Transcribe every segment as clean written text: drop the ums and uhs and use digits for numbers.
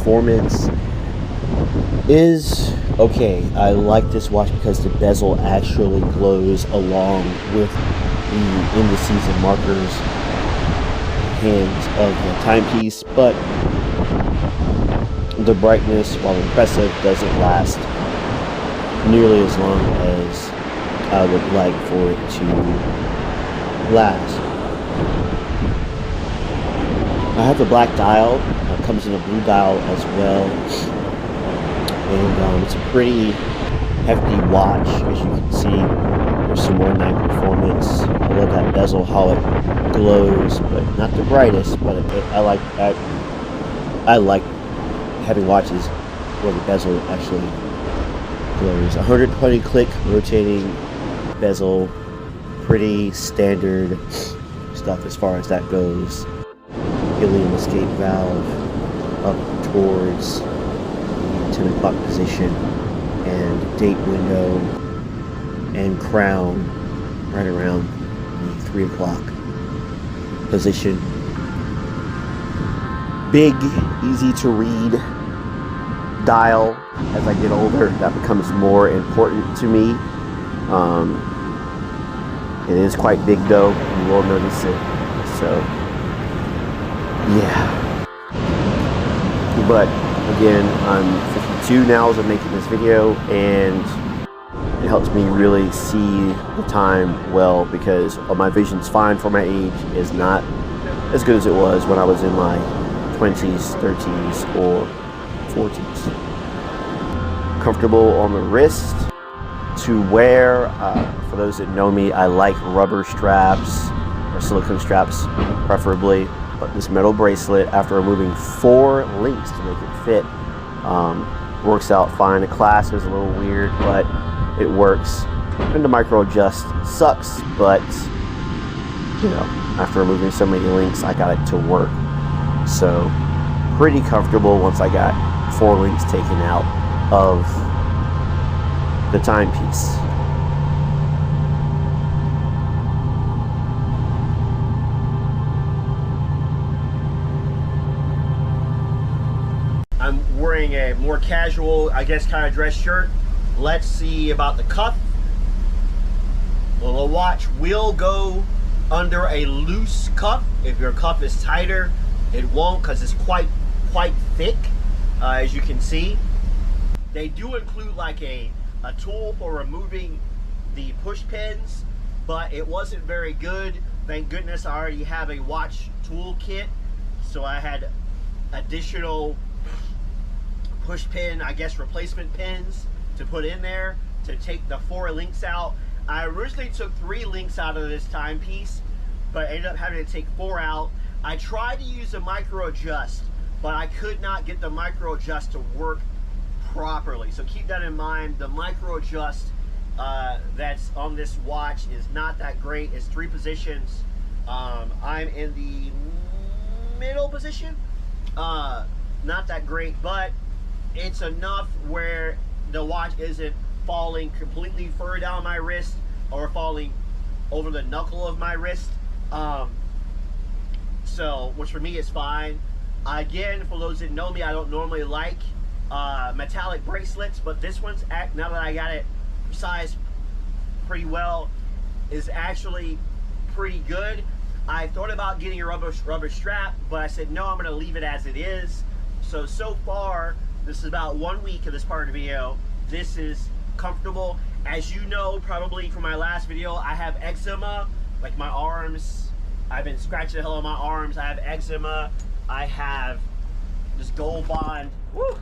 performance is okay. I like this watch because the bezel actually glows along with the indices and markers hands of the timepiece, but the brightness, while impressive, doesn't last nearly as long as I would like for it to last. I have the black dial. It comes in a blue dial as well, and it's a pretty hefty watch, as you can see. There's some more night performance. I love that bezel, how it glows, but not the brightest. But I like having watches where the bezel actually glows. 120 click rotating bezel, pretty standard stuff as far as that goes. Helium escape valve up towards the 10 o'clock position, and date window and crown right around the 3 o'clock position. Big, easy to read dial. As I get older, that becomes more important to me. It is quite big though, you will notice it. So yeah, but again, I'm 52 now as I'm making this video, and it helps me really see the time well, because my vision's fine for my age. Is not as good as it was when I was in my 20s, 30s, or 40s. Comfortable on the wrist to wear. For those that know me, I like rubber straps or silicone straps preferably, but this metal bracelet, after removing 4 links to make it fit, works out fine. The clasp is a little weird, but it works. And the micro adjust sucks, but you know, after removing so many links, I got it to work. So pretty comfortable once I got 4 links taken out of the timepiece. I'm wearing a more casual, I guess, kind of dress shirt. Let's see about the cuff. Well, the watch will go under a loose cuff. If your cuff is tighter, it won't, because it's quite thick, as you can see. They do include like a tool for removing the push pins, but it wasn't very good. Thank goodness I already have a watch tool kit, so I had additional push pin, I guess, replacement pins to put in there to take the 4 links out. I originally took 3 links out of this timepiece, but ended up having to take 4 out. I tried to use a micro adjust, but I could not get the micro adjust to work properly. So keep that in mind. The micro adjust that's on this watch is not that great. It's 3 positions. I'm in the middle position. Not that great, but it's enough where the watch isn't falling completely further down my wrist or falling over the knuckle of my wrist. So, which for me is fine. Again, for those that know me, I don't normally like metallic bracelets, but this one's, now that I got it sized pretty well, is actually pretty good. I thought about getting a rubber strap, but I said no, I'm going to leave it as it is. So far, this is about 1 week of this part of the video. This is comfortable. As you know, probably from my last video, I have eczema, like my arms. I've been scratching the hell out of my arms. I have eczema. I have this Gold Bond. Woo!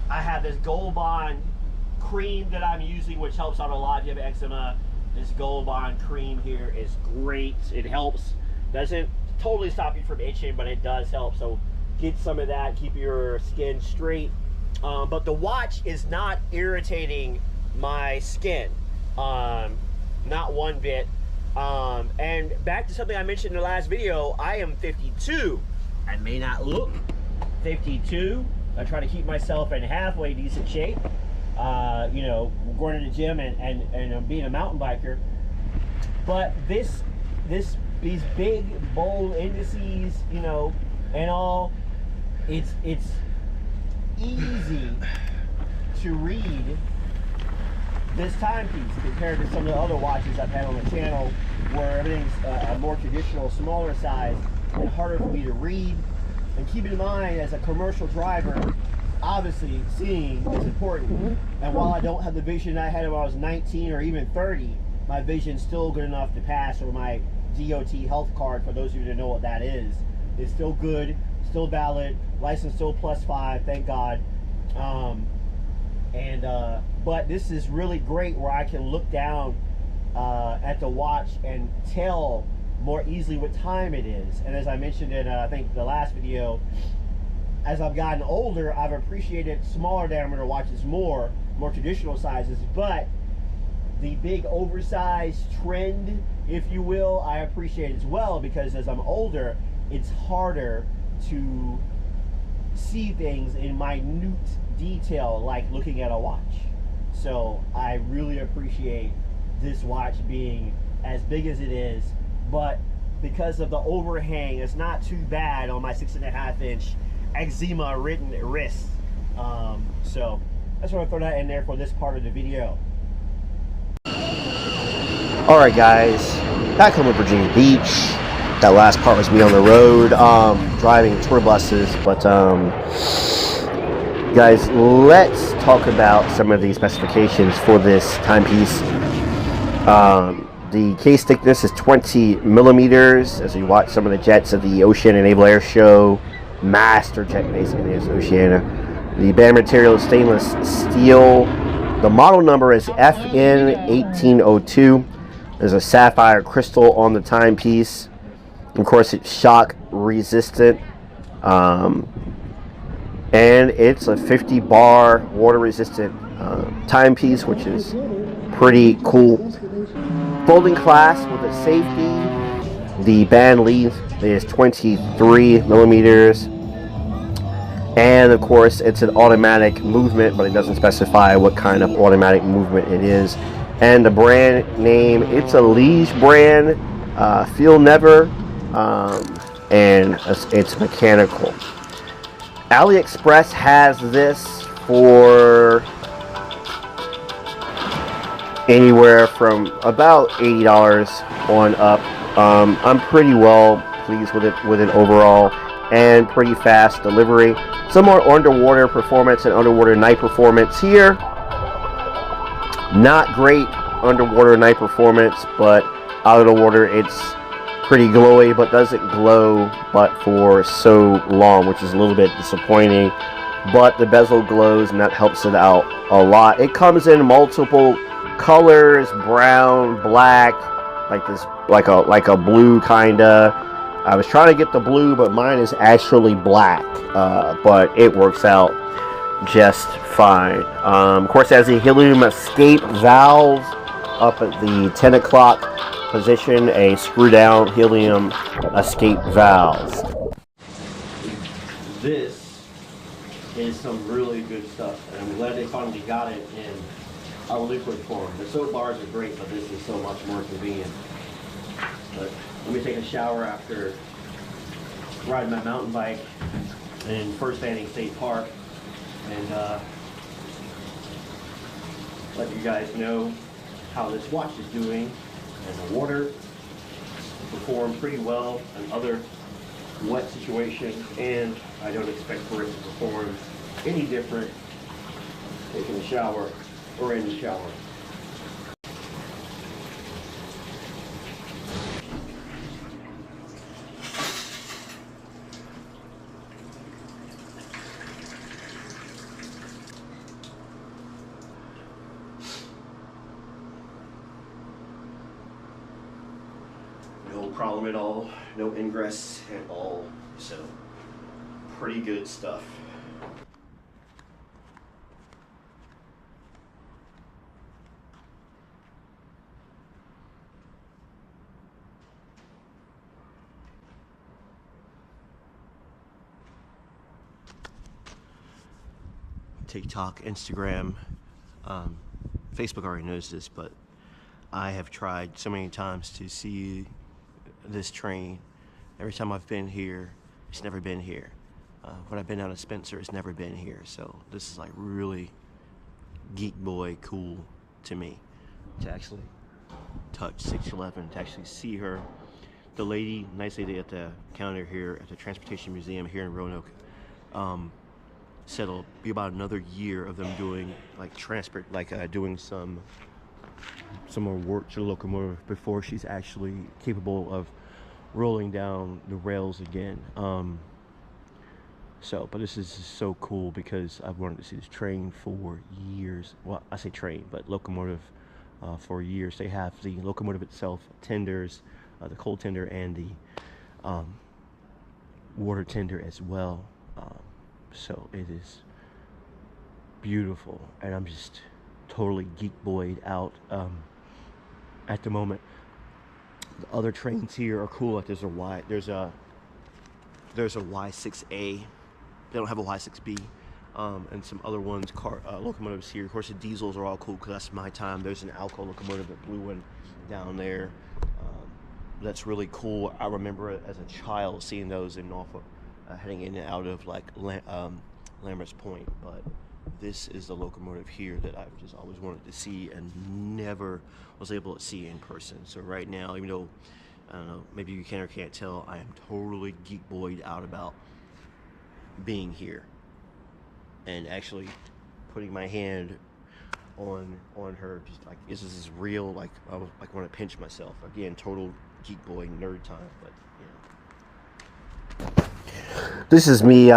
I have this Gold Bond cream that I'm using, which helps out a lot if you have eczema. This Gold Bond cream here is great. It helps. Doesn't totally stop you from itching, but it does help. So get some of that, keep your skin straight. But the watch is not irritating my skin, not one bit. And back to something I mentioned in the last video, I am 52. I may not look 52. I try to keep myself in halfway decent shape. You know, going to the gym and being a mountain biker. But these big bold indices, you know, and all, it's easy to read this timepiece compared to some of the other watches I've had on the channel where everything's a more traditional, smaller size and harder for me to read. And keep in mind, as a commercial driver, obviously seeing is important. And while I don't have the vision I had when I was 19 or even 30, my vision's still good enough to pass, or my DOT health card, for those of you that know what that is still good, still valid, license still +5, thank God. But this is really great where I can look down at the watch and tell more easily what time it is. And as I mentioned in I think the last video, as I've gotten older, I've appreciated smaller diameter watches more traditional sizes, but the big oversized trend, if you will, I appreciate as well, because as I'm older, it's harder to see things in minute detail like looking at a watch. So I really appreciate this watch being as big as it is, but because of the overhang, it's not too bad on my 6.5-inch eczema ridden wrist. So I just want to throw that in there for this part of the video. Alright guys, back home in Virginia Beach. That last part was me on the road, driving tour buses, but guys, let's talk about some of the specifications for this timepiece. The case thickness is 20 millimeters. As you watch some of the jets at the Oceania Naval Air Show, master jet basically is Oceania. The band material is stainless steel. The model number is FN1802. There's a sapphire crystal on the timepiece. Of course, it's shock resistant. And it's a 50 bar water resistant timepiece, which is pretty cool. Folding clasp with a safety. The band lead is 23 millimeters. And of course, it's an automatic movement, but it doesn't specify what kind of automatic movement it is. And the brand name, it's a LIGE brand, FeelNever, and it's mechanical. AliExpress has this for anywhere from about $80 on up. I'm pretty well pleased with it overall, and pretty fast delivery. Some more underwater performance and underwater night performance here. Not great underwater night performance, but out of the water it's pretty glowy, but doesn't glow but for so long, which is a little bit disappointing. But the bezel glows, and that helps it out a lot. It comes in multiple colors: brown, black, like this, like a blue kinda. I was trying to get the blue, but mine is actually black, but it works out just fine. Of course, it has a helium escape valve up at the 10 o'clock position, a screw down helium escape valve. This is some really good stuff, and I'm glad they finally got it in a liquid form. The soap bars are great, but this is so much more convenient. But let me take a shower after riding my mountain bike in First Landing State Park, and let you guys know how this watch is doing in the water. It performed pretty well in other wet situations, and I don't expect for it to perform any different taking a shower or in the shower. No problem at all, no ingress at all, so pretty good stuff. TikTok, Instagram, Facebook already knows this, but I have tried so many times to see this train. Every time I've been here, it's never been here. when I've been out of Spencer, it's never been here. So this is like really geek boy cool to me to actually touch 611, to actually see her. The lady, nice lady at the counter here at the Transportation Museum here in Roanoke, said it'll be about another year of them doing like doing some more work to the locomotive before she's actually capable of rolling down the rails again. But this is so cool because I've wanted to see this train for years. Well, I say train, but locomotive for years. They have the locomotive itself, tenders, the coal tender, and the water tender as well. So it is beautiful, and I'm just totally geek boyed out at the moment. The other trains here are cool. Like there's a Y6A. They don't have a Y6B, and some other ones, locomotives here. Of course, the diesels are all cool because that's my time. There's an Alco locomotive, a blue one down there. That's really cool. I remember as a child seeing those in Norfolk, heading in and out of like Lambert's Point. But this is the locomotive here that I've just always wanted to see and never was able to see in person. So right now, even though I don't know, maybe you can or can't tell, I am totally geek boyed out about being here and actually putting my hand on her. Just like, this is real. Like I want to pinch myself again. Total geek boy nerd time. But this is me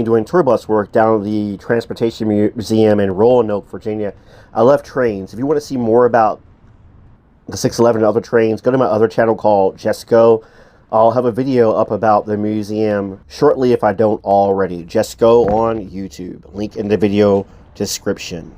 doing tour bus work down at the Transportation Museum in Roanoke, Virginia. I love trains. If you want to see more about the 611 and other trains, go to my other channel called Just Go. I'll have a video up about the museum shortly if I don't already. Just Go on YouTube. Link in the video description.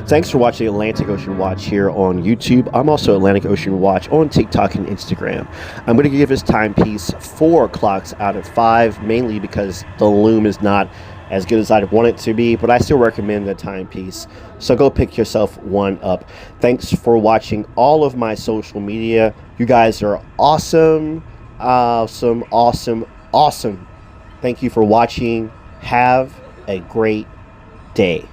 Thanks for watching Atlantic Ocean Watch here on YouTube. I'm also Atlantic Ocean Watch on TikTok and Instagram. I'm going to give this timepiece 4 clocks out of 5, mainly because the loom is not as good as I'd want it to be, but I still recommend the timepiece. So go pick yourself one up. Thanks for watching all of my social media. You guys are awesome, awesome, awesome, awesome. Thank you for watching. Have a great day.